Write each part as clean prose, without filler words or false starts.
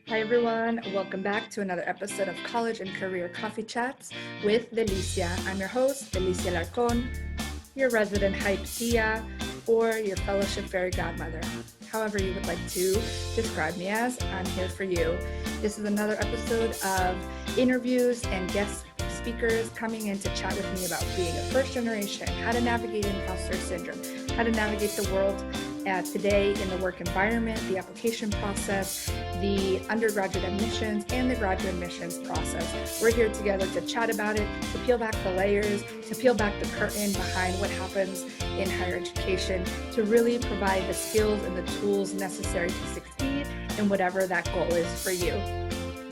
Hi everyone, welcome back to another episode of College and Career Coffee Chats with Delicia. I'm your host, Delicia Larcon, your resident hype tia, or your fellowship fairy godmother. However you would like to describe me as, I'm here for you. This is another episode of interviews and guest speakers coming in to chat with me about being a first generation, how to navigate imposter syndrome, how to navigate the world today in the work environment, the application process, the undergraduate admissions, and the graduate admissions process. We're here together to chat about it, to peel back the layers, to peel back the curtain behind what happens in higher education, to really provide the skills and the tools necessary to succeed in whatever that goal is for you.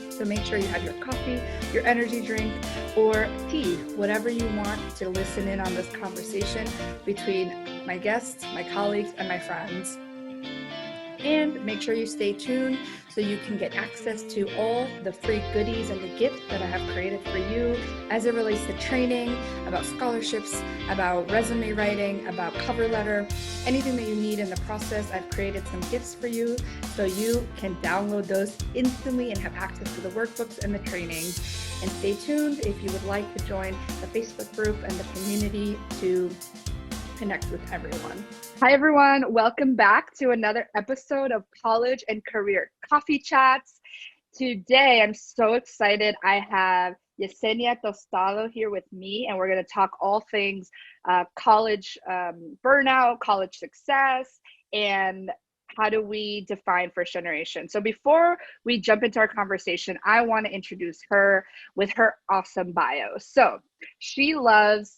So make sure you have your coffee, your energy drink, or tea, whatever you want to listen in on this conversation between my guests, my colleagues, and my friends. And make sure you stay tuned so you can get access to all the free goodies and the gifts that I have created for you as it relates to training, about scholarships, about resume writing, about cover letter, anything that you need in the process. I've created some gifts for you so you can download those instantly and have access to the workbooks and the training. And stay tuned if you would like to join the Facebook group and the community to connect with everyone. Hi everyone, welcome back to another episode of College and Career Coffee Chats. Today I'm so excited. I have Yessenia Tostado here with me, and we're going to talk all things college burnout, college success, and how do we define first generation. So before we jump into our conversation, I want to introduce her with her awesome bio. So she loves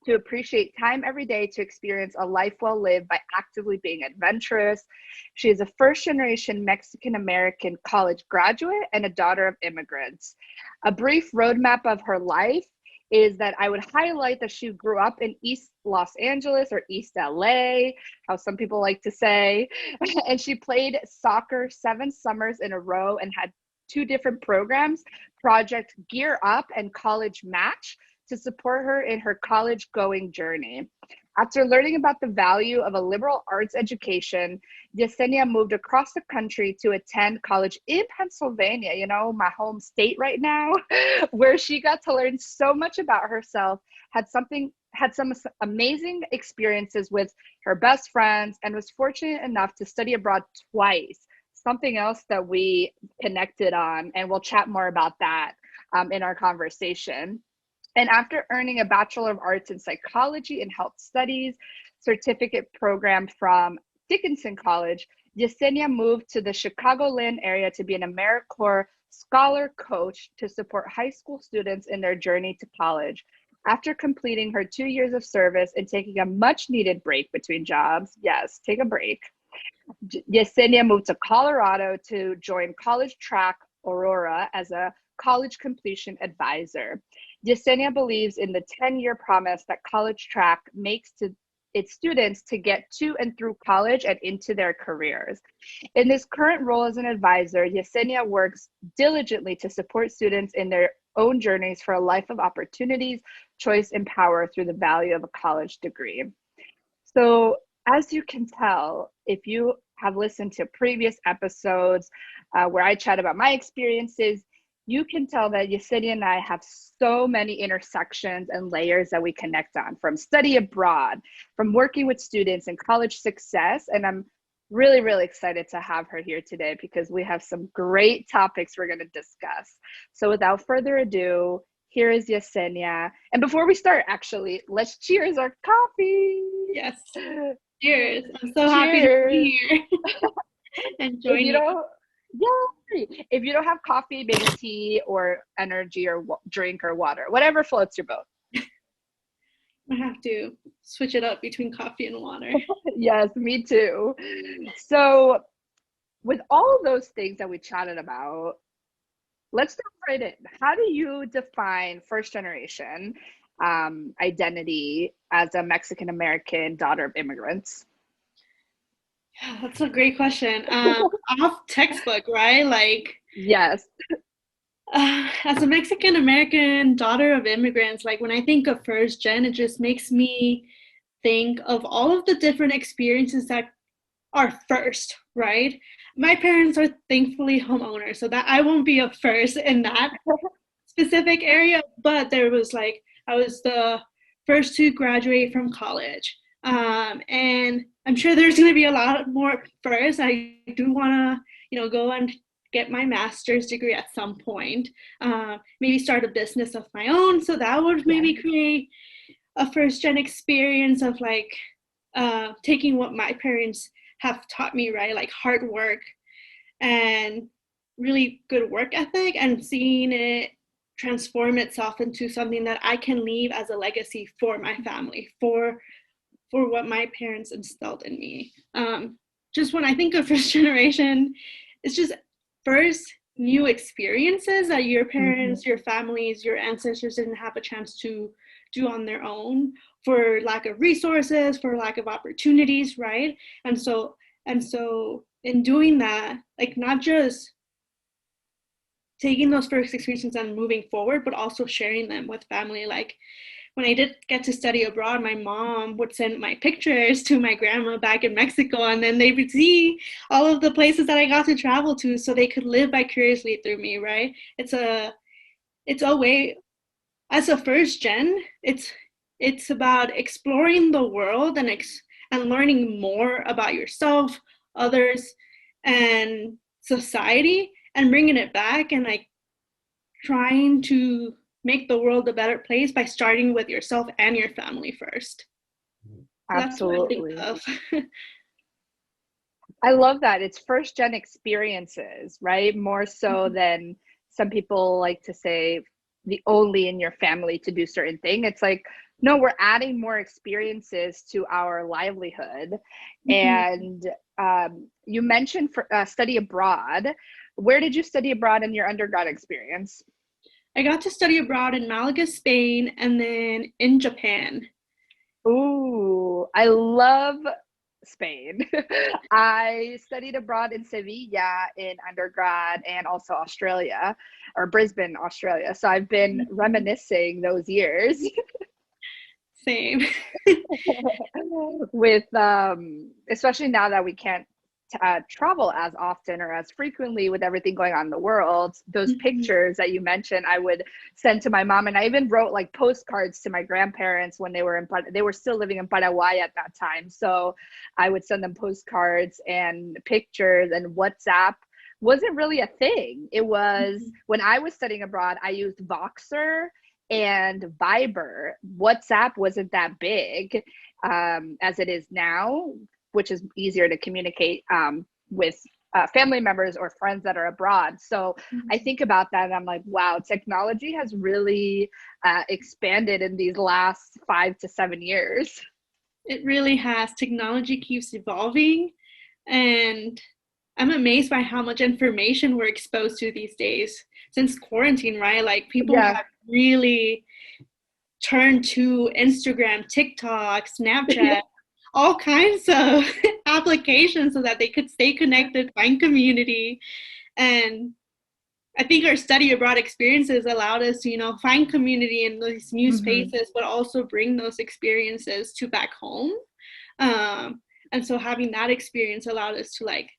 to appreciate time every day to experience a life well lived by actively being adventurous. She is a first generation Mexican-American college graduate and a daughter of immigrants. A brief roadmap of her life is that I would highlight that she grew up in East Los Angeles, or East LA, how some people like to say, and she played soccer 7 summers in a row and had 2 different programs, Project Gear Up and College Match, to support her in her college-going journey. After learning about the value of a liberal arts education, Yessenia moved across the country to attend college in Pennsylvania, you know, my home state right now, where she got to learn so much about herself, had some amazing experiences with her best friends, and was fortunate enough to study abroad twice, something else that we connected on, and we'll chat more about that in our conversation. And after earning a Bachelor of Arts in Psychology and Health Studies certificate program from Dickinson College, Yessenia moved to the Chicagoland area to be an AmeriCorps Scholar Coach to support high school students in their journey to college. After completing her 2 years of service and taking a much needed break between jobs, yes, take a break, Yessenia moved to Colorado to join College Track Aurora as a college completion advisor. Yessenia believes in the 10-year promise that College Track makes to its students to get to and through college and into their careers. In this current role as an advisor, Yessenia works diligently to support students in their own journeys for a life of opportunities, choice, and power through the value of a college degree. So, as you can tell, if you have listened to previous episodes where I chat about my experiences, you can tell that Yessenia and I have so many intersections and layers that we connect on, from study abroad, from working with students and college success. And I'm really, really excited to have her here today because we have some great topics we're going to discuss. So without further ado, here is Yessenia. And before we start, actually, let's cheers our coffee. Yes. Cheers. I'm so happy to be here and join you. Yeah, if you don't have coffee, maybe tea or energy or drink or water, whatever floats your boat. I have to switch it up between coffee and water. Yes, me too. So with all those things that we chatted about, let's dive right in. How do you define first generation identity as a Mexican-American daughter of immigrants? Yeah, that's a great question. Off textbook, right? Like, yes. As a Mexican American daughter of immigrants, like when I think of first gen, it just makes me think of all of the different experiences that are first, right? My parents are thankfully homeowners, so that I won't be a first in that specific area, but there was like, I was the first to graduate from college. And I'm sure there's going to be a lot more first. I do want to, go and get my master's degree at some point, maybe start a business of my own. So that would maybe create a first gen experience of like taking what my parents have taught me, right? Like hard work and really good work ethic, and seeing it transform itself into something that I can leave as a legacy for my family, for what my parents instilled in me. Just when I think of first generation, it's just first new experiences that your parents, your families, your ancestors didn't have a chance to do on their own, for lack of resources, for lack of opportunities, right? And so in doing that, like not just taking those first experiences and moving forward, but also sharing them with family. Like when I did get to study abroad, my mom would send my pictures to my grandma back in Mexico, and then they would see all of the places that I got to travel to, so they could live vicariously through me, right? It's a way, as a first gen, it's about exploring the world and learning more about yourself, others, and society, and bringing it back and like trying to make the world a better place by starting with yourself and your family first. Absolutely. That's what I think of. I love that. It's first gen experiences, right? More so than some people like to say the only in your family to do certain thing. It's like, no, we're adding more experiences to our livelihood. And you mentioned study abroad. Where did you study abroad in your undergrad experience? I got to study abroad in Malaga, Spain, and then in Japan. Ooh, I love Spain. I studied abroad in Sevilla in undergrad, and also Australia, or Brisbane, Australia. So I've been reminiscing those years. Same. With especially now that we can't travel as often or as frequently with everything going on in the world, those pictures that you mentioned, I would send to my mom. And I even wrote like postcards to my grandparents when they were still living in Paraguay at that time. So I would send them postcards and pictures, and WhatsApp wasn't really a thing. It was when I was studying abroad, I used Voxer and Viber. WhatsApp wasn't that big as it is now, which is easier to communicate with family members or friends that are abroad. So I think about that and I'm like, wow, technology has really expanded in these last 5 to 7 years. It really has. Technology keeps evolving, and I'm amazed by how much information we're exposed to these days since quarantine, right? Like people have really turned to Instagram, TikTok, Snapchat, all kinds of applications so that they could stay connected, find community. And I think our study abroad experiences allowed us to, find community in these new spaces, but also bring those experiences to back home. And so having that experience allowed us to like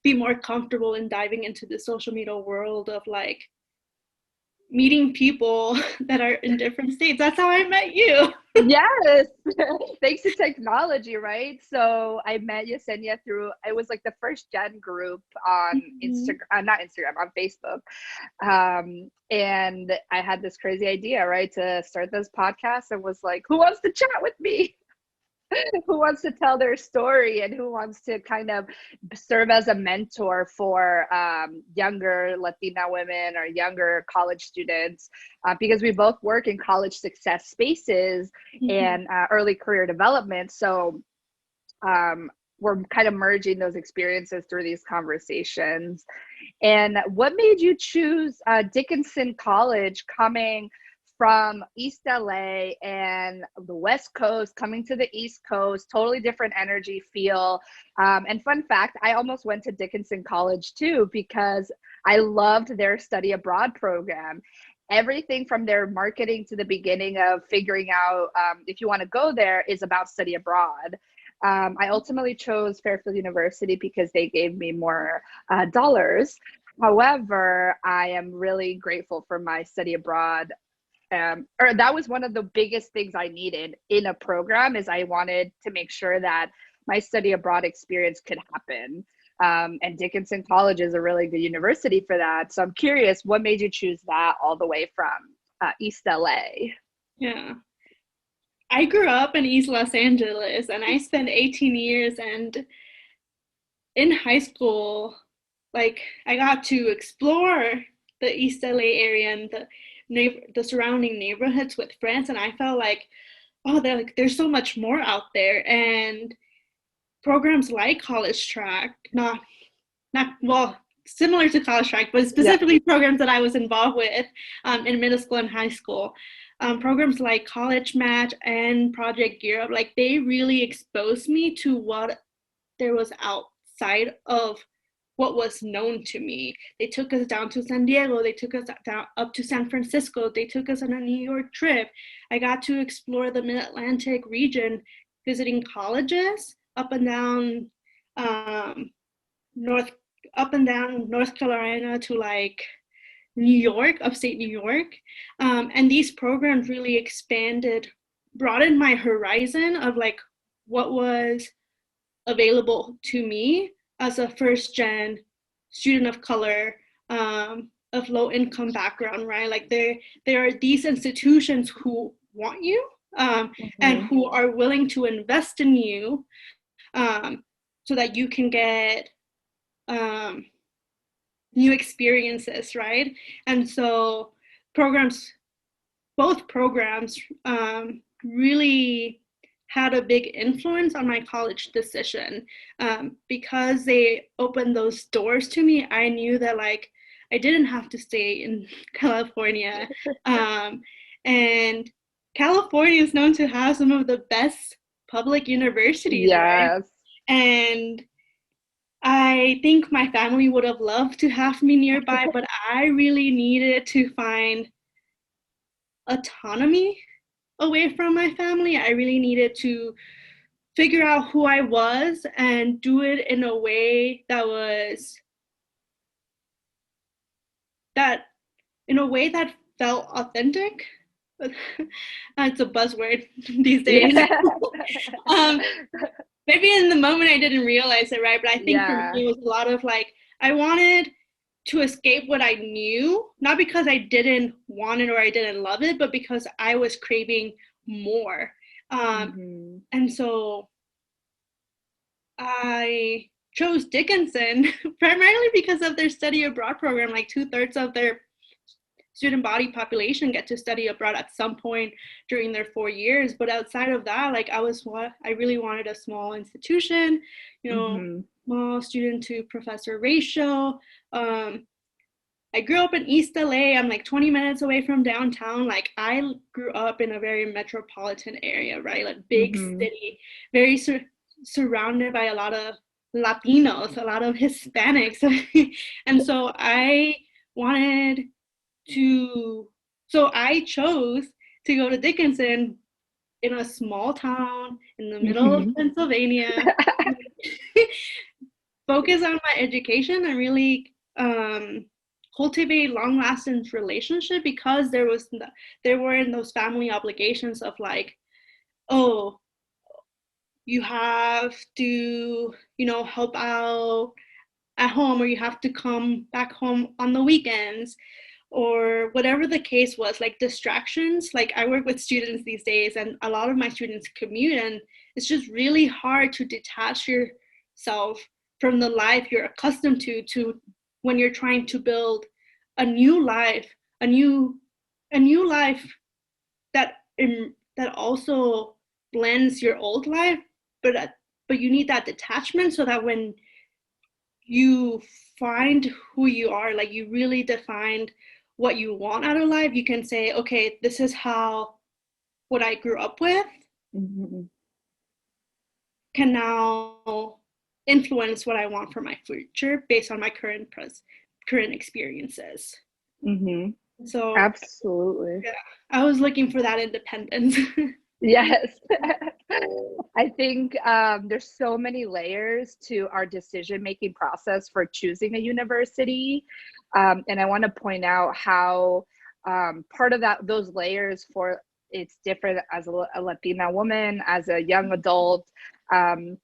be more comfortable in diving into the social media world of like meeting people that are in different states. That's how I met you. Yes, thanks to technology, right? So I met Yessenia through, it was like the first gen group on Instagram, not Instagram, on Facebook. And I had this crazy idea, right, to start this podcast, and was like, who wants to chat with me? Who wants to tell their story, and who wants to kind of serve as a mentor for younger Latina women or younger college students, because we both work in college success spaces and early career development. So we're kind of merging those experiences through these conversations. And what made you choose Dickinson College, coming from East LA and the West Coast, coming to the East Coast, totally different energy, feel. And fun fact, I almost went to Dickinson College too, because I loved their study abroad program. Everything from their marketing to the beginning of figuring out if you want to go there is about study abroad. I ultimately chose Fairfield University because they gave me more dollars. However, I am really grateful for my study abroad. Or that was one of the biggest things I needed in a program, is I wanted to make sure that my study abroad experience could happen. And Dickinson College is a really good university for that. So I'm curious, what made you choose that all the way from East LA? Yeah. I grew up in East Los Angeles and I spent 18 years, and in high school, like I got to explore the East LA area and the surrounding neighborhoods with friends, and I felt like, oh, there's so much more out there. And programs like College Track, not well, similar to College Track, but specifically programs that I was involved with in middle school and high school. Programs like College Match and Project Gear Up, like they really exposed me to what there was outside of what was known to me. They took us down to San Diego, they took us down up to San Francisco, they took us on a New York trip. I got to explore the Mid-Atlantic region, visiting colleges up and down North Carolina to like New York, upstate New York. And these programs really broadened my horizon of like what was available to me as a first-gen student of color, of low-income background, right? Like there are these institutions who want you and who are willing to invest in you so that you can get new experiences, right? And so both programs really had a big influence on my college decision. Because they opened those doors to me, I knew that like I didn't have to stay in California. And California is known to have some of the best public universities, right? And I think my family would have loved to have me nearby, but I really needed to find autonomy away from my family. I really needed to figure out who I was and do it in a way that felt authentic. It's a buzzword these days. Maybe in the moment I didn't realize it, right? But I think for me it was a lot of like, I wanted to escape what I knew, not because I didn't want it or I didn't love it, but because I was craving more. And so I chose Dickinson primarily because of their study abroad program. Like 2/3 of their student body population get to study abroad at some point during their 4 years. But outside of that, like I really wanted a small institution, small student to professor ratio. I grew up in East LA. I'm like 20 minutes away from downtown. Like I grew up in a very metropolitan area, right? Like big city, very surrounded by a lot of Latinos, a lot of Hispanics. And so I chose to go to Dickinson in a small town in the middle of Pennsylvania, focus on my education and really cultivate long-lasting relationship, because there weren't those family obligations of like, oh, you have to, help out at home, or you have to come back home on the weekends, or whatever the case was, like distractions. Like I work with students these days, and a lot of my students commute, and it's just really hard to detach yourself from the life you're accustomed to when you're trying to build a new life that also blends your old life, but you need that detachment so that when you find who you are, like you really defined what you want out of life, you can say, okay, this is what I grew up with can now influence what I want for my future based on my current experiences. So absolutely, I was looking for that independence. Yes. I think there's so many layers to our decision-making process for choosing a university. And I want to point out how part of those layers for it's different as a Latina woman, as a young adult, um,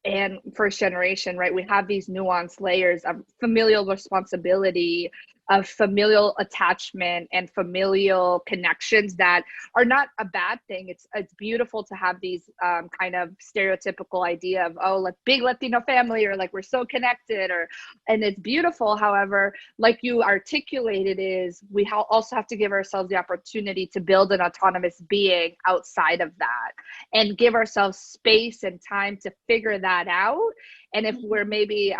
and first generation, right? We have these nuanced layers of familial responsibility, of familial attachment, and familial connections that are not a bad thing. It's beautiful to have these kind of stereotypical idea of, oh, like big Latino family, or like we're so connected, or and it's beautiful. However, like you articulated, is we also have to give ourselves the opportunity to build an autonomous being outside of that, and give ourselves space and time to figure that out. And if we're maybe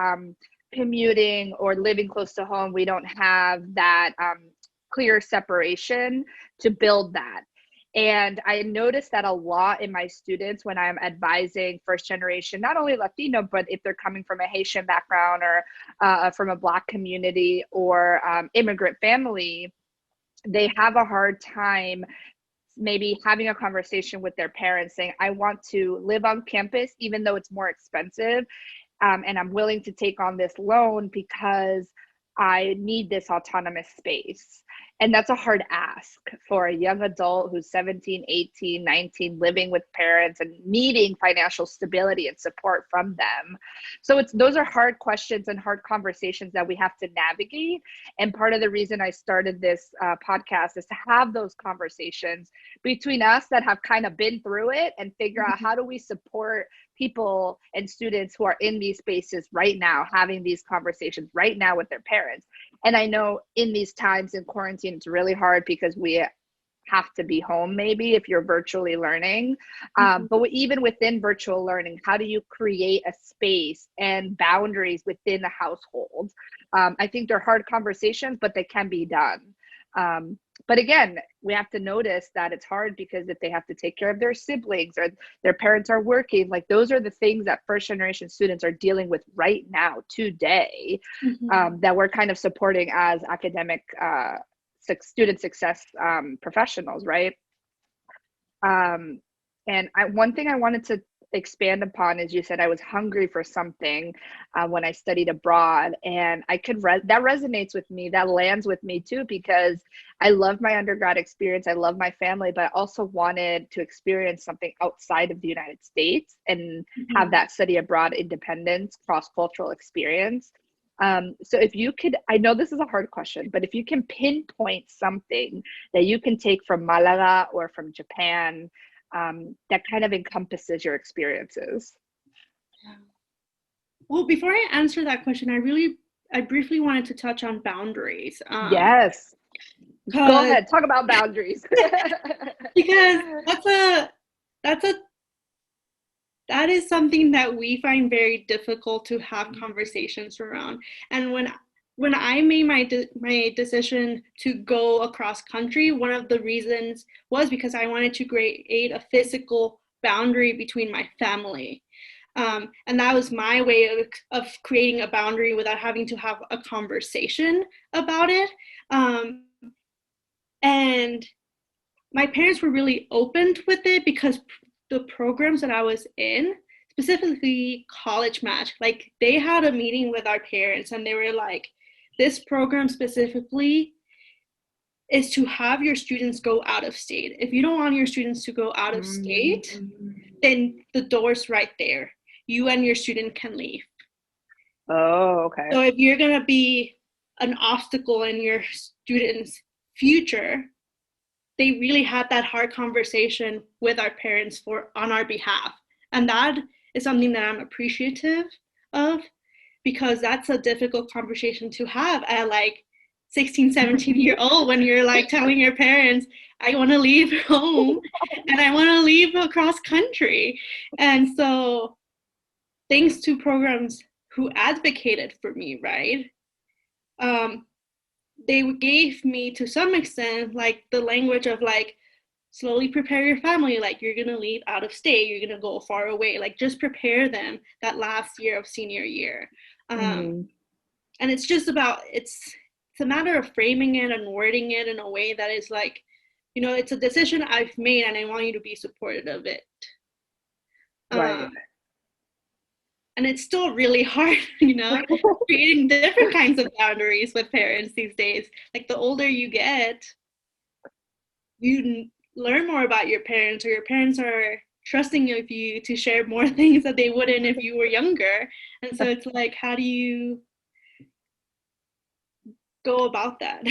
commuting or living close to home, we don't have that clear separation to build that. And I noticed that a lot in my students when I'm advising first generation, not only Latino, but if they're coming from a Haitian background, or from a Black community, or immigrant family, they have a hard time maybe having a conversation with their parents saying, I want to live on campus, even though it's more expensive. And I'm willing to take on this loan because I need this autonomous space. And that's a hard ask for a young adult who's 17, 18, 19, living with parents and needing financial stability and support from them. So those are hard questions and hard conversations that we have to navigate. And part of the reason I started this podcast is to have those conversations between us that have kind of been through it, and figure out how do we support people and students who are in these spaces right now, having these conversations right now with their parents. And I know in these times in quarantine, it's really hard because we have to be home, maybe if you're virtually learning. But even within virtual learning, how do you create a space and boundaries within the household? I think they're hard conversations, but they can be done. But again, we have to notice that it's hard because if they have to take care of their siblings, or their parents are working, like those are the things that first generation students are dealing with right now, today, that we're kind of supporting as academic student success professionals, right? And one thing I wanted to expand upon is, you said I was hungry for something when I studied abroad, and I could that resonates with me, that lands with me too, because I love my undergrad experience, I love my family, but I also wanted to experience something outside of the United States and have that study abroad independence, cross-cultural experience. So if you could, I know this is a hard question, but if you can pinpoint something that you can take from Malaga or from Japan that kind of encompasses your experiences. Well, before I answer that question, I briefly wanted to touch on boundaries. Yes. Go ahead, talk about boundaries. Because that is something that we find very difficult to have conversations around. And when I made my decision to go across country, one of the reasons was because I wanted to create a physical boundary between my family. And that was my way of creating a boundary without having to have a conversation about it. And my parents were really open with it because the programs that I was in, specifically College Match, like they had a meeting with our parents and they were like, this program specifically is to have your students go out of state. If you don't want your students to go out of state, then the door's right there. You and your student can leave. Oh, okay. So if you're going to be an obstacle in your student's future, they really had that hard conversation with our parents on our behalf. And that is something that I'm appreciative of, because that's a difficult conversation to have at like 16, 17-year-old when you're like telling your parents, I want to leave home and I want to leave across country. And so thanks to programs who advocated for me, right? They gave me, to some extent, like the language of like, slowly prepare your family, like you're gonna leave out of state, you're gonna go far away, like just prepare them that last year of senior year. And it's just about, it's a matter of framing it and wording it in a way that is like it's a decision I've made and I want you to be supportive of it. Right. And it's still really hard, creating different kinds of boundaries with parents these days. Like the older you get, you learn more about your parents, or your parents are trusting of you to share more things that they wouldn't if you were younger. And so it's like, how do you go about that?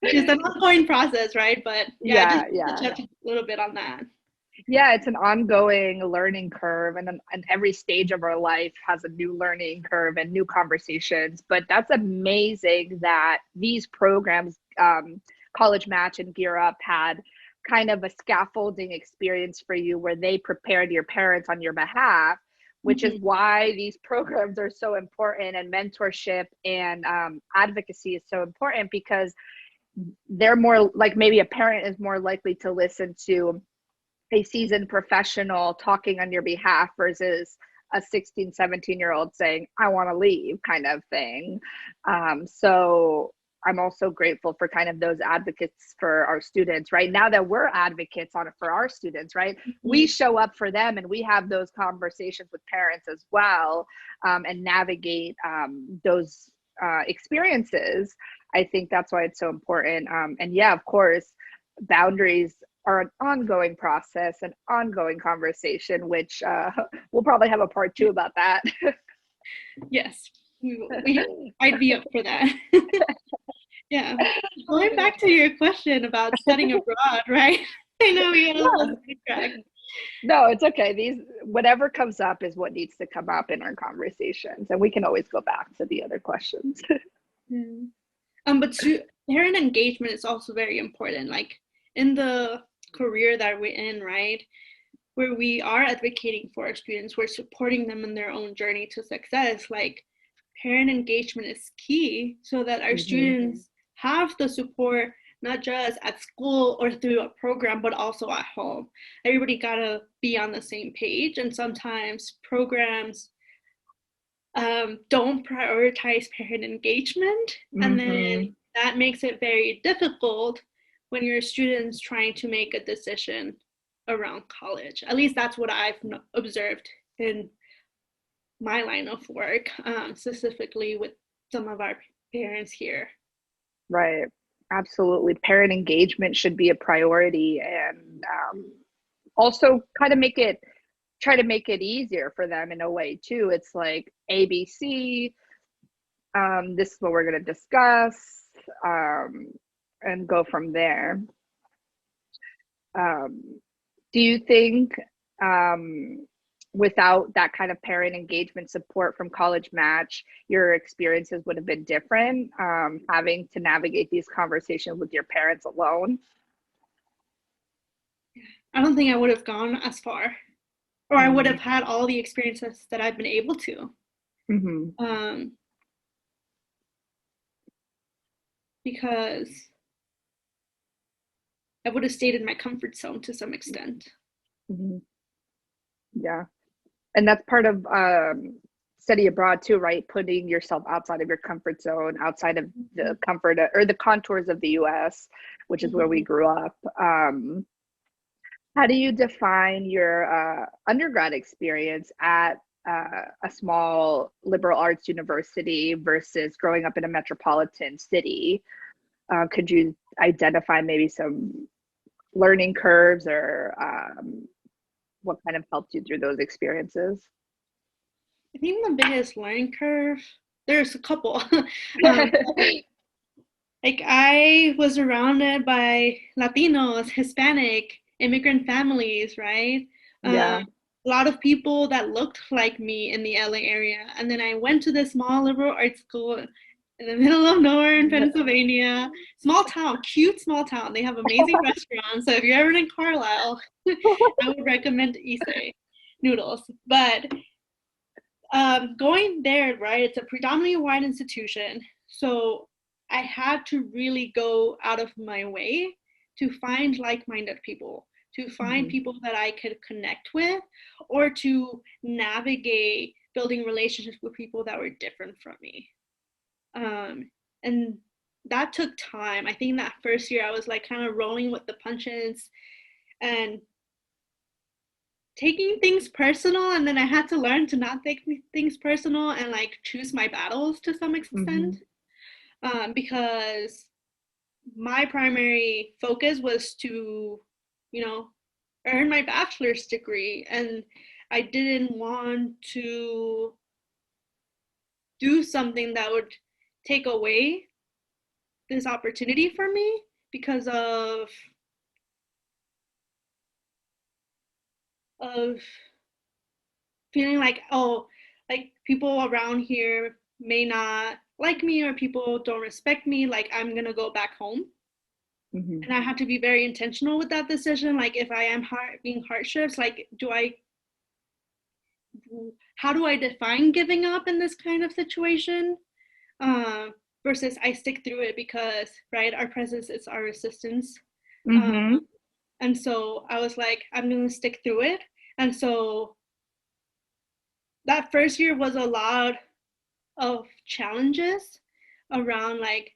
It's an ongoing process, right? But just to touch a little bit on that. Yeah, it's an ongoing learning curve, and every stage of our life has a new learning curve and new conversations. But that's amazing that these programs, College Match and Gear Up, had kind of a scaffolding experience for you where they prepared your parents on your behalf, which is why these programs are so important, and mentorship and advocacy is so important, because they're more like, maybe a parent is more likely to listen to a seasoned professional talking on your behalf versus a 16, 17-year-old saying, I want to leave, kind of thing. So I'm also grateful for kind of those advocates for our students, right? Now that we're advocates for our students, right? We show up for them, and we have those conversations with parents as well, and navigate those experiences. I think that's why it's so important. And yeah, of course, boundaries are an ongoing process, an ongoing conversation, which we'll probably have a part 2 about that. Yes, I'd be up for that. Yeah. Going back to your question about studying abroad, right? I know we had a little sidetrack. No, it's okay. Whatever comes up is what needs to come up in our conversations, and we can always go back to the other questions. But parent engagement is also very important. Like in the career that we're in, right, where we are advocating for our students, we're supporting them in their own journey to success. Like parent engagement is key, so that our students have the support, not just at school or through a program, but also at home. Everybody gotta be on the same page, and sometimes programs don't prioritize parent engagement, and then that makes it very difficult when your student's trying to make a decision around college. At least that's what I've observed in my line of work, specifically with some of our parents here. Right. Absolutely. Parent engagement should be a priority, and also try to make it easier for them in a way too. It's like ABC, this is what we're going to discuss, and go from there. Do you think without that kind of parent engagement support from College Match, your experiences would have been different, having to navigate these conversations with your parents alone? I don't think I would have gone as far, or I would have had all the experiences that I've been able to. Because I would have stayed in my comfort zone to some extent. Yeah. And that's part of study abroad too, right? Putting yourself outside of your comfort zone, outside of the comfort or the contours of the US, which is where we grew up. How do you define your undergrad experience at a small liberal arts university versus growing up in a metropolitan city? Could you identify maybe some learning curves, or what kind of helped you through those experiences? I think the biggest learning curve, there's a couple. Like I was surrounded by Latinos, Hispanic, immigrant families, right? Yeah. A lot of people that looked like me in the LA area. And then I went to this small liberal arts school in the middle of nowhere in Pennsylvania. Small town, cute small town. They have amazing restaurants. So if you're ever in Carlisle, I would recommend Issei noodles. But going there, right, it's a predominantly white institution. So I had to really go out of my way to find like-minded people, to find people that I could connect with, or to navigate building relationships with people that were different from me. And that took time. I think that first year I was like kind of rolling with the punches and taking things personal, and then I had to learn to not take things personal and like choose my battles to some extent. Because my primary focus was to, you know, earn my bachelor's degree, and I didn't want to do something that would take away this opportunity for me because of feeling like, oh, like people around here may not like me, or people don't respect me, like I'm gonna go back home. And I have to be very intentional with that decision. Like if I am being hardships, like how do I define giving up in this kind of situation? Versus I stick through it because, right, our presence is our resistance. And so I was like, I'm gonna stick through it. And so that first year was a lot of challenges around like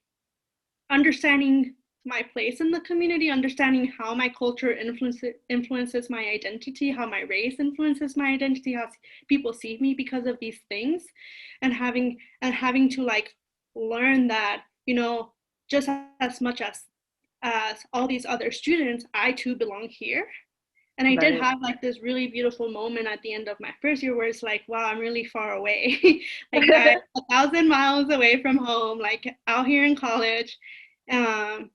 understanding my place in the community, understanding how my culture influences my identity, how my race influences my identity, how people see me because of these things, and having to like learn that, you know, just as much as all these other students, I too belong here. And I did have like this really beautiful moment at the end of my first year where it's like, wow, I'm really far away. Like I'm 1,000 miles away from home, like out here in college. And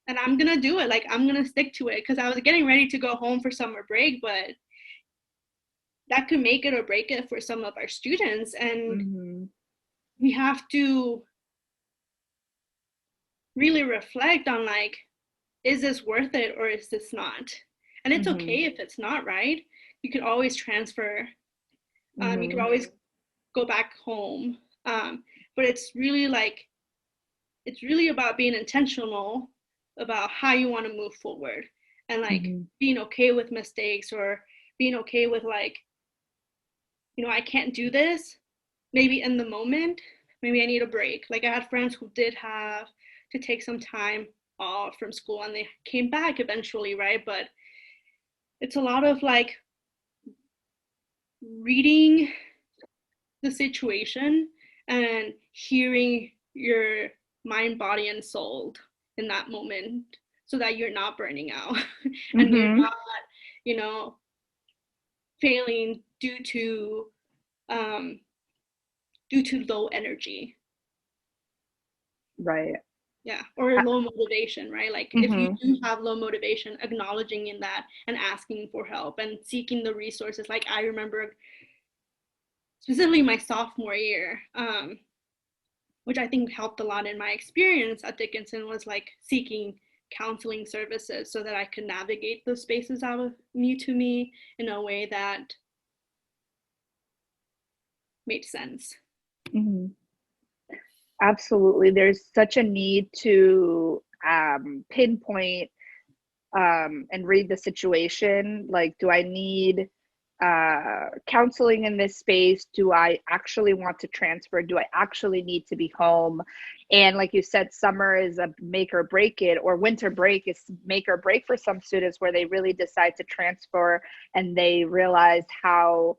I'm gonna do it. Like I'm gonna stick to it, because I was getting ready to go home for summer break, but that could make it or break it for some of our students. And we have to really reflect on like, is this worth it or is this not? And it's okay if it's not, right? You could always transfer. You could always go back home. But it's really like, it's really about being intentional about how you want to move forward, and like being okay with mistakes, or being okay with like, you know, I can't do this. Maybe in the moment, maybe I need a break. Like I had friends who did have to take some time off from school and they came back eventually, right? But it's a lot of like reading the situation and hearing your mind, body, and soul in that moment, so that you're not burning out and you're not, you know, failing due to low energy. Right. Yeah, or low motivation, right? Like if you do have low motivation, acknowledging in that and asking for help and seeking the resources. Like I remember specifically my sophomore year, which I think helped a lot in my experience at Dickinson, was like seeking counseling services so that I could navigate those spaces that were new to me in a way that made sense. Absolutely. There's such a need to pinpoint and read the situation. Like, do I need counseling in this space? Do I actually want to transfer? Do I actually need to be home? And like you said, summer is a make or break it, or winter break is make or break for some students, where they really decide to transfer and they realize how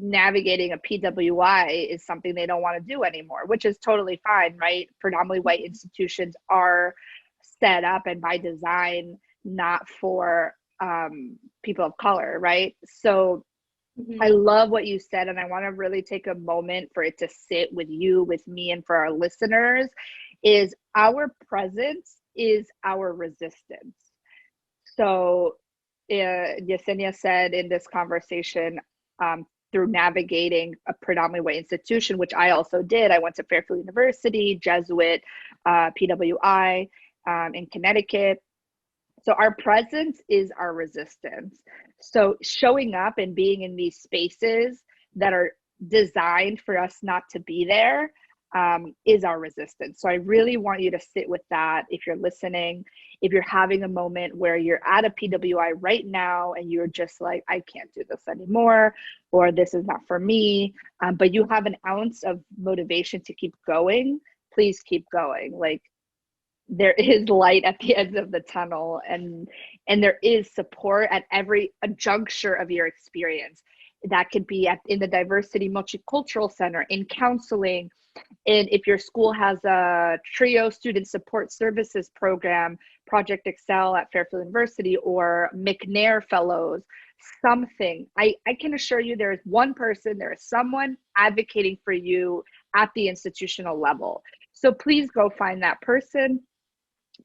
navigating a PWI is something they don't want to do anymore, which is totally fine, right? Predominantly white institutions are set up and by design not for people of color, right? So I love what you said, and I want to really take a moment for it to sit with you, with me, and for our listeners, is our presence is our resistance. So Yessenia said in this conversation, through navigating a predominantly white institution, which I also did. I went to Fairfield University, Jesuit, PWI in Connecticut. So our presence is our resistance. So showing up and being in these spaces that are designed for us not to be there is our resistance. So I really want you to sit with that. If you're listening, if you're having a moment where you're at a PWI right now and you're just like, I can't do this anymore, or this is not for me, but you have an ounce of motivation to keep going, please keep going. Like, there is light at the end of the tunnel, and there is support at every juncture of your experience. That could be in the diversity multicultural center, in counseling, and if your school has a trio student support services program, Project Excel at Fairfield University, or McNair fellows, something. I can assure you there is one person, there is someone advocating for you at the institutional level. So please go find that person.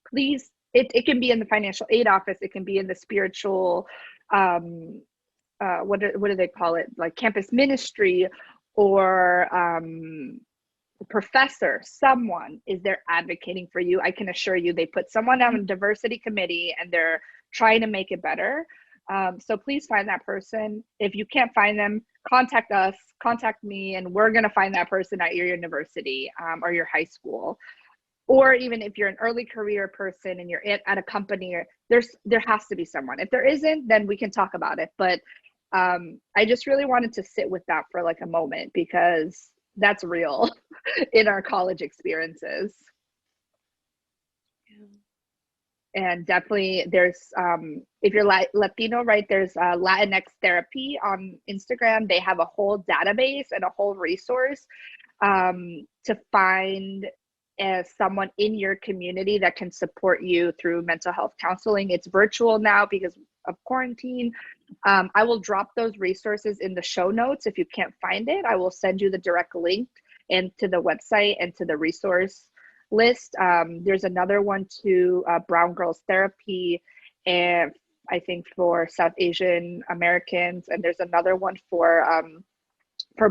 Please, it can be in the financial aid office, it can be in the spiritual, what do they call it? Like campus ministry, or professor, someone is there advocating for you. I can assure you they put someone on a diversity committee and they're trying to make it better. So please find that person. If you can't find them, contact us, contact me, and we're going to find that person at your university or your high school. Or even if you're an early career person and you're at a company, there has to be someone. If there isn't, then we can talk about it. But I just really wanted to sit with that for like a moment, because that's real in our college experiences. And definitely there's, if you're Latino, right, there's Latinx therapy on Instagram. They have a whole database and a whole resource to find someone in your community that can support you through mental health counseling. It's virtual now because of quarantine. I will drop those resources in the show notes. If you can't find it, I will send you the direct link and to the website and to the resource list. There's another one to Brown Girls Therapy, and I think for South Asian Americans, and there's another one for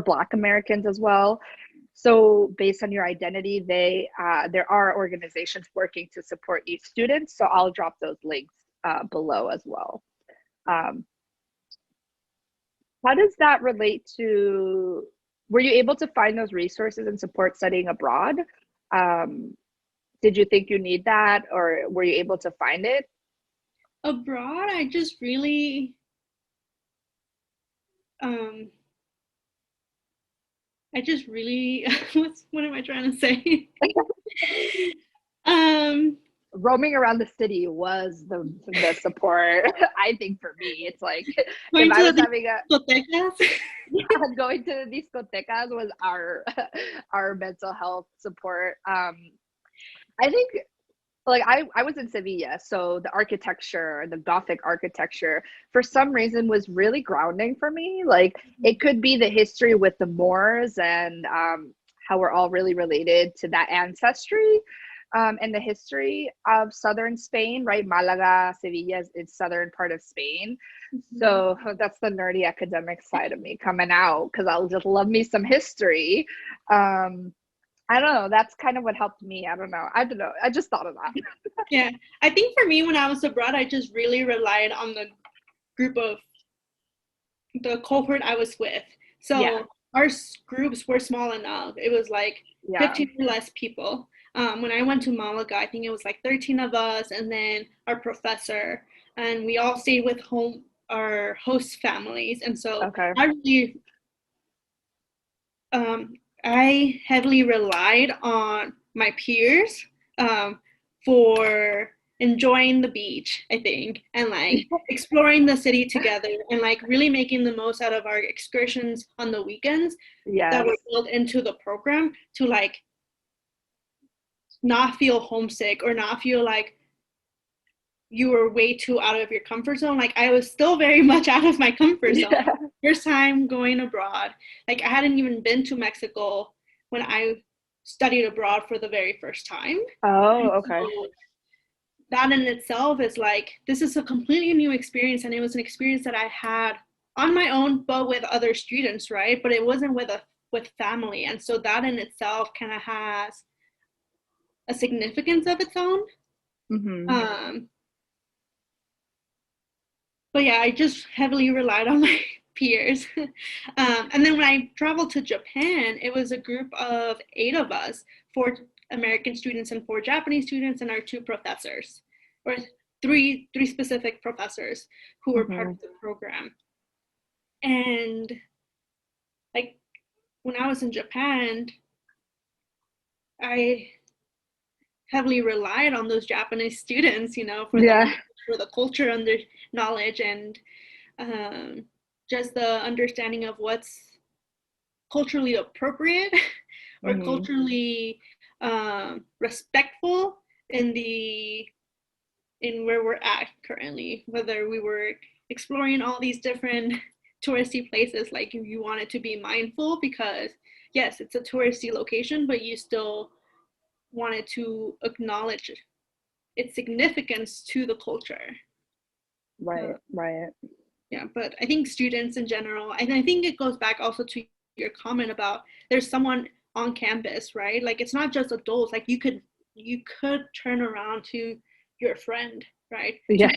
Black Americans as well. So based on your identity, there are organizations working to support each student. So I'll drop those links below as well. How does that relate to, were you able to find those resources and support studying abroad? Did you think you need that, or were you able to find it? Abroad, I just really, what am I trying to say? Roaming around the city was the support. I think for me, it's like going if I was having going to the discotecas was our mental health support. I think like I was in Sevilla, so the architecture, the Gothic architecture, for some reason was really grounding for me. Like it could be the history with the Moors and how we're all really related to that ancestry. And the history of southern Spain, right? Malaga, Sevilla is southern part of Spain. Mm-hmm. So that's the nerdy academic side of me coming out, because I'll just love me some history. I don't know. That's kind of what helped me. I don't know. I just thought of that. Yeah. I think for me, when I was abroad, I just really relied on the cohort I was with. So our groups were small enough. It was like 15 or less people. When I went to Malaga, I think it was like 13 of us, and then our professor, and we all stayed with our host families. And so I heavily relied on my peers for enjoying the beach, I think, and like exploring the city together, and like really making the most out of our excursions on the weekends that were built into the program, to like not feel homesick or not feel like you were way too out of your comfort zone. Like I was still very much out of my comfort zone. First time going abroad. Like I hadn't even been to Mexico when I studied abroad for the very first time. Oh, okay. So that in itself is like, this is a completely new experience, and it was an experience that I had on my own, but with other students, right? But it wasn't with family. And so that in itself kind of has a significance of its own. Mm-hmm. But yeah, I just heavily relied on my peers. And then when I traveled to Japan, it was a group of 8 of us, 4 American students and 4 Japanese students, and our 2 professors, or 3 specific professors who were part of the program. And like when I was in Japan, I heavily relied on those Japanese students, you know, for the culture under knowledge and just the understanding of what's culturally appropriate or culturally respectful in where we're at currently, whether we were exploring all these different touristy places, like you wanted to be mindful because yes, it's a touristy location, but you still wanted to acknowledge its significance to the culture. Right. Yeah, but I think students in general, and I think it goes back also to your comment about there's someone on campus, right? Like it's not just adults, like you could turn around to your friend, right? Yeah.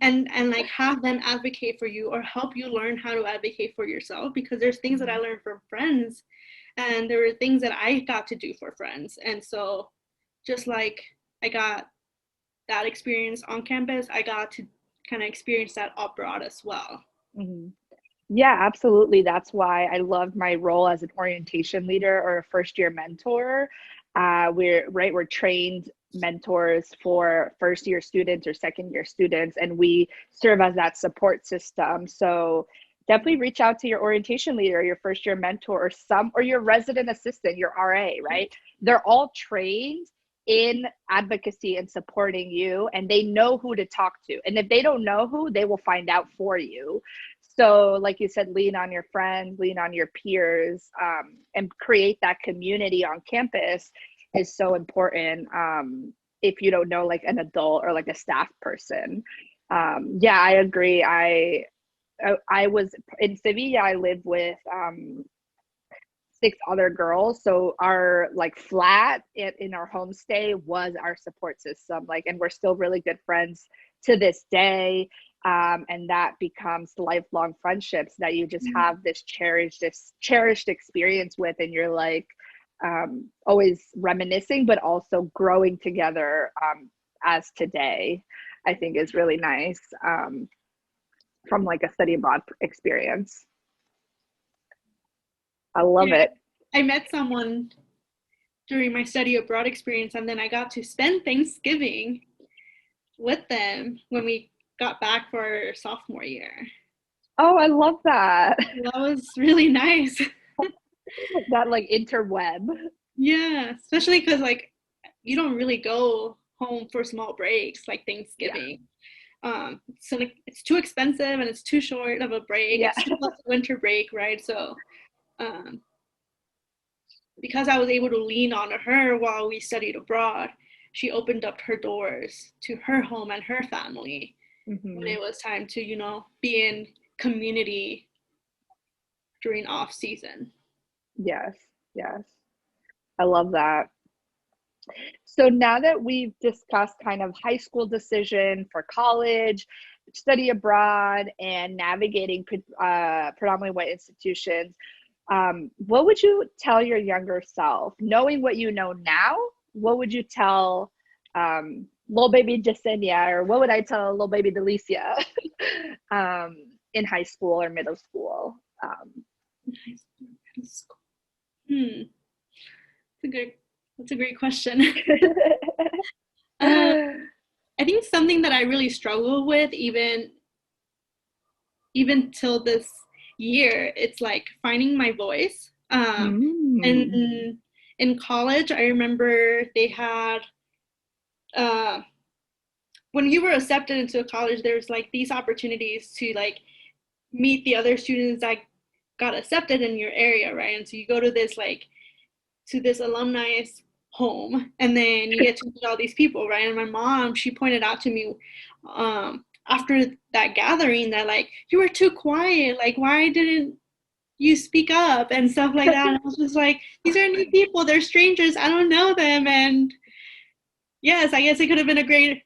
And like have them advocate for you or help you learn how to advocate for yourself, because there's things that I learned from friends and there were things that I got to do for friends. And so just like I got that experience on campus, I got to kind of experience that abroad as well. Yeah, absolutely. That's why I loved my role as an orientation leader or a first year mentor. We're trained mentors for first year students or second year students, and we serve as that support system. So definitely reach out to your orientation leader, your first year mentor, or your resident assistant, your RA, right? They're all trained in advocacy and supporting you, and they know who to talk to. And if they don't know who, they will find out for you. So like you said, lean on your friends, lean on your peers, and create that community on campus is so important. If you don't know like an adult or like a staff person. Yeah, I agree. I was in Sevilla, I lived with 6 other girls. So our like flat in our homestay was our support system. Like, and we're still really good friends to this day. And that becomes lifelong friendships that you just have this cherished experience with, and you're like always reminiscing, but also growing together as today, I think is really nice from like a study abroad experience. I love it. I met someone during my study abroad experience, and then I got to spend Thanksgiving with them when we got back for our sophomore year. Oh, I love that. That was really nice. That like interweb. Yeah, especially because like you don't really go home for small breaks like Thanksgiving. So like it's too expensive and it's too short of a break. It's too much winter break, right? So because I was able to lean on her while we studied abroad, she opened up her doors to her home and her family when it was time to, you know, be in community during off season. Yes. I love that. So now that we've discussed kind of high school decision for college, study abroad, and navigating predominantly white institutions, what would you tell your younger self? Knowing what you know now, what would you tell little baby Yessenia, or what would I tell little baby Delicia in high school or middle school? That's a great question. I think something that I really struggle with even till this year, it's like finding my voice. And in college, I remember they had when you were accepted into a college, there's like these opportunities to like meet the other students that got accepted in your area, right? And so you go to this alumni home, and then you get to meet all these people, right? And my mom, she pointed out to me after that gathering that like, you were too quiet, like why didn't you speak up and stuff like that. And I was just like, these are new people, they're strangers, I don't know them. And yes, I guess it could have been a great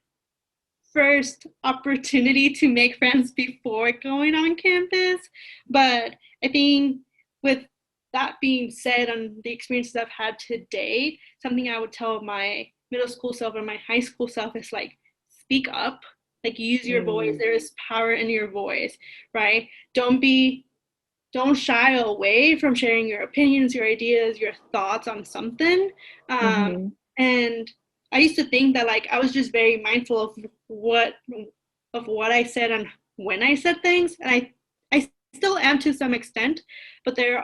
first opportunity to make friends before going on campus. But I think with that being said, and the experiences I've had today, something I would tell my middle school self or my high school self is like, speak up, like use your voice. There is power in your voice, right? Don't be don't shy away from sharing your opinions, your ideas, your thoughts on something. And I used to think that like I was just very mindful of what I said and when I said things, and I still am to some extent, but there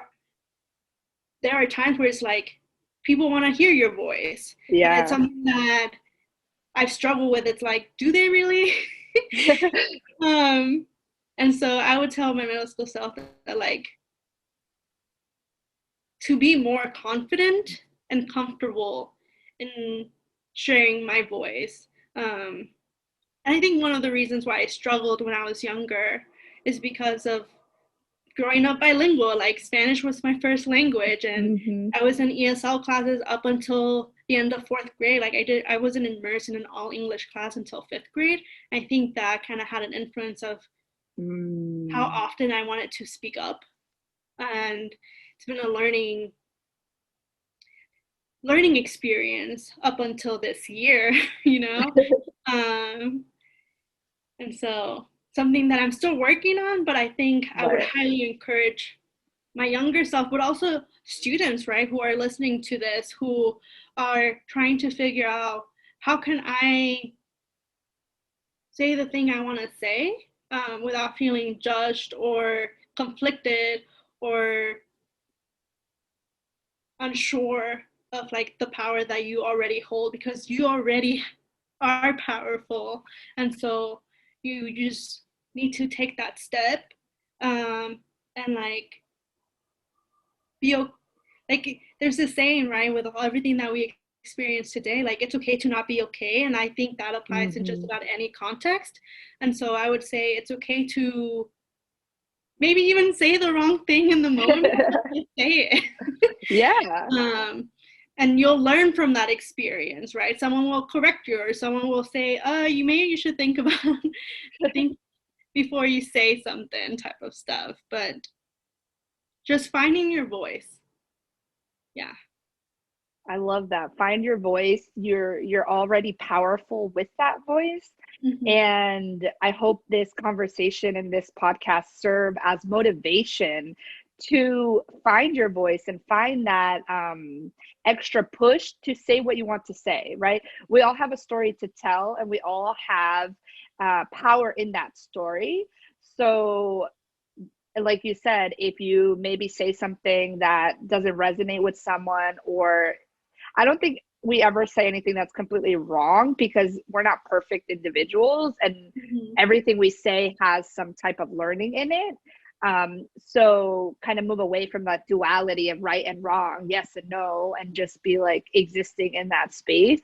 are times where it's like people want to hear your voice. Yeah. And it's something that I've struggled with. It's like, do they really? And so I would tell my middle school self that like to be more confident and comfortable in sharing my voice. And I think one of the reasons why I struggled when I was younger is because of growing up bilingual. Like Spanish was my first language, and I was in ESL classes up until the end of 4th grade. Like I wasn't immersed in an all English class until 5th grade. I think that kind of had an influence of how often I wanted to speak up, and it's been a learning experience up until this year, you know. And so something that I'm still working on, but I think I would highly encourage my younger self, but also students, right, who are listening to this, who are trying to figure out how can I say the thing I want to say without feeling judged or conflicted or unsure of like the power that you already hold, because you already are powerful. And so you just need to take that step and like be like there's this saying, right, with everything that we experience today, like it's okay to not be okay. And I think that applies in just about any context. And so I would say it's okay to maybe even say the wrong thing in the moment. Say it. Yeah. And you'll learn from that experience, right? Someone will correct you, or someone will say, you should think before you say something, type of stuff. But just finding your voice. Yeah. I love that. Find your voice. You're already powerful with that voice. And I hope this conversation and this podcast serve as motivation to find your voice and find that extra push to say what you want to say, right? We all have a story to tell, and we all have power in that story. So like you said, if you maybe say something that doesn't resonate with someone, or I don't think we ever say anything that's completely wrong, because we're not perfect individuals, and everything we say has some type of learning in it. So kind of move away from that duality of right and wrong, yes and no, and just be like existing in that space.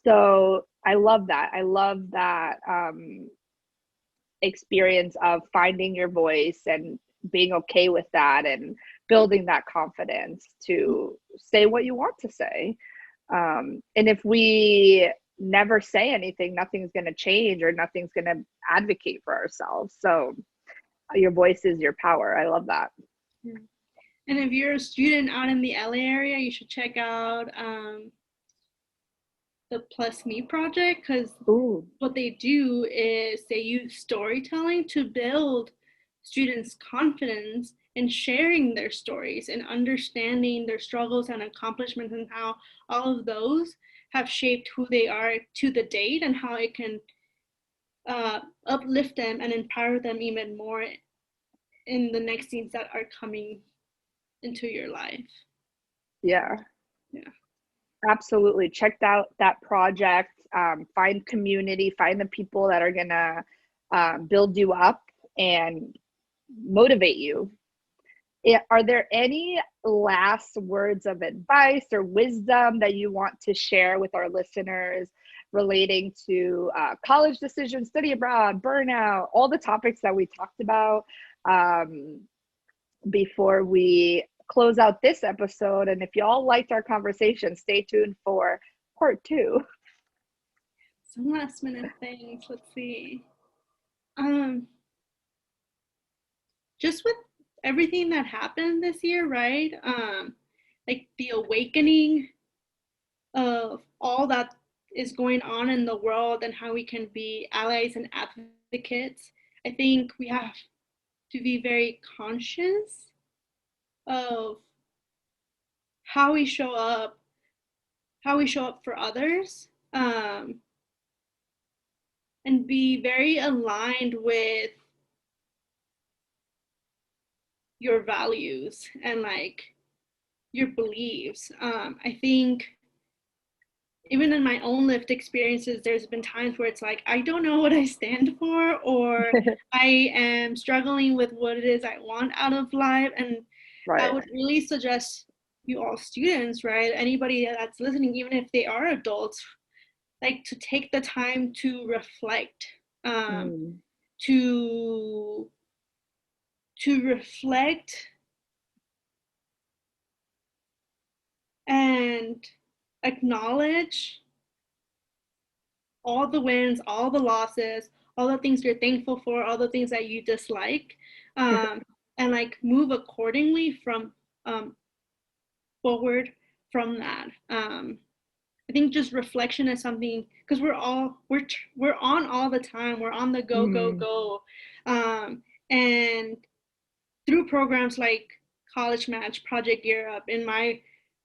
So I love that. I love that experience of finding your voice and being okay with that, and building that confidence to say what you want to say. And if we never say anything, nothing's going to change, or nothing's going to advocate for ourselves. So your voice is your power. I love that. And if you're a student out in the LA area, you should check out the Plus Me project, because what they do is they use storytelling to build students' confidence in sharing their stories and understanding their struggles and accomplishments, and how all of those have shaped who they are to the date, and how it can uplift them and empower them even more in the next things that are coming into your life. Yeah. Absolutely. Check out that project. Find community, find the people that are going to build you up and motivate you. Are there any last words of advice or wisdom that you want to share with our listeners relating to college decisions, study abroad, burnout, all the topics that we talked about before we close out this episode? And if y'all liked our conversation, stay tuned for part 2. Some last minute things. Let's see. Just with everything that happened this year, right? Like the awakening of all that is going on in the world, and how we can be allies and advocates. I think we have to be very conscious of how we show up for others, and be very aligned with your values and like your beliefs. I think even in my own lived experiences, there's been times where it's like, I don't know what I stand for, or I am struggling with what it is I want out of life. And Right. I would really suggest you all students, right? Anybody that's listening, even if they are adults, like to take the time to reflect, to reflect and acknowledge all the wins, all the losses, all the things you're thankful for, all the things that you dislike, and like move accordingly from forward from that. I think just reflection is something, because we're on all the time. We're on the go. And through programs like College Match, Project Gear Up, in my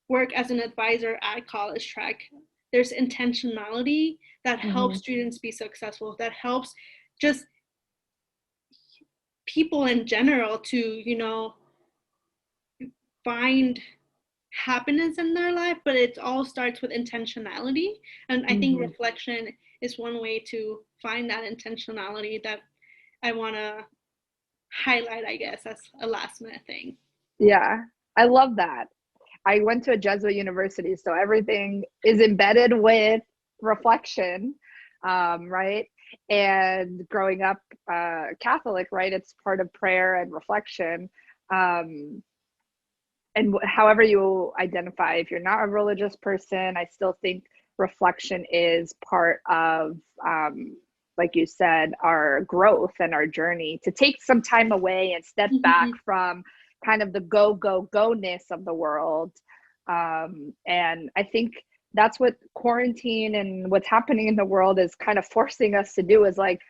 work as an advisor at College Track, there's intentionality that helps students be successful, that helps just people in general to, you know, find happiness in their life, but it all starts with intentionality. And I think reflection is one way to find that intentionality that I want to highlight, I guess, as a last minute thing. Yeah, I love that. I went to a Jesuit university, so everything is embedded with reflection, right? And growing up Catholic, right, it's part of prayer and reflection. And however you identify, if you're not a religious person, I still think reflection is part of, like you said, our growth and our journey, to take some time away and step back from kind of the go-ness of the world. And I think that's what quarantine and what's happening in the world is kind of forcing us to do, is like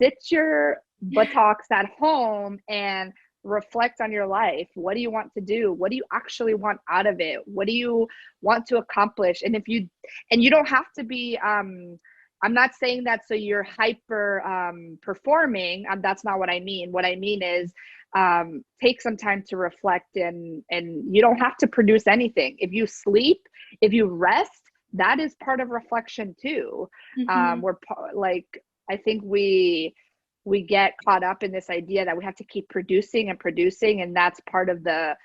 sit your buttocks at home and reflect on your life. What do you want to do? What do you actually want out of it? What do you want to accomplish? And you don't have to be, I'm not saying that so you're hyper performing. That's not what I mean. What I mean is take some time to reflect, and you don't have to produce anything. If you sleep, if you rest, that is part of reflection too. We're like, I think we get caught up in this idea that we have to keep producing, and that's part of the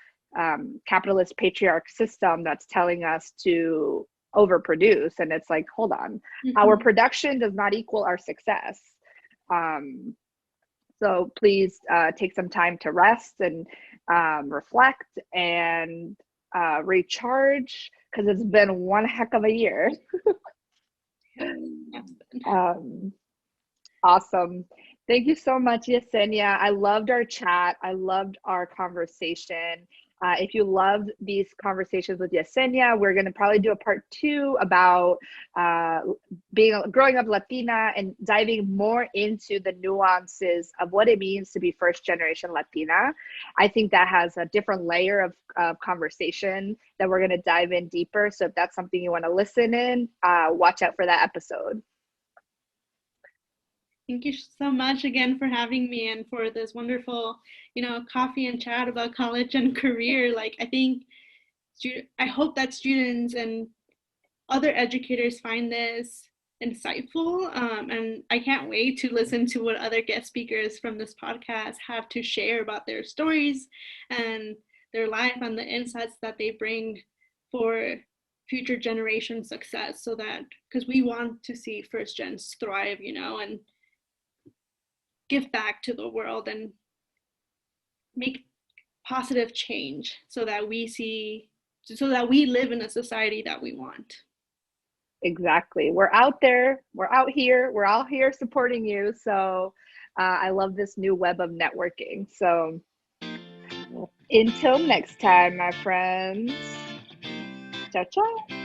capitalist patriarch system that's telling us to overproduce. And it's like, hold on, our production does not equal our success. So please take some time to rest and reflect and recharge, because it's been one heck of a year. Awesome. Thank you so much, Yessenia. I loved our chat. I loved our conversation. If you loved these conversations with Yessenia, we're going to probably do a part 2 about growing up Latina and diving more into the nuances of what it means to be first generation Latina. I think that has a different layer of conversation that we're going to dive in deeper. So if that's something you want to listen in, watch out for that episode. Thank you so much again for having me and for this wonderful, coffee and chat about college and career. Like, I hope that students and other educators find this insightful. And I can't wait to listen to what other guest speakers from this podcast have to share about their stories and their life and the insights that they bring for future generation success, so that, because we want to see first gens thrive, and give back to the world and make positive change, so that we live in a society that we want. Exactly. We're out there, we're out here supporting you. So I love this new web of networking. So until next time, my friends. Ciao, ciao.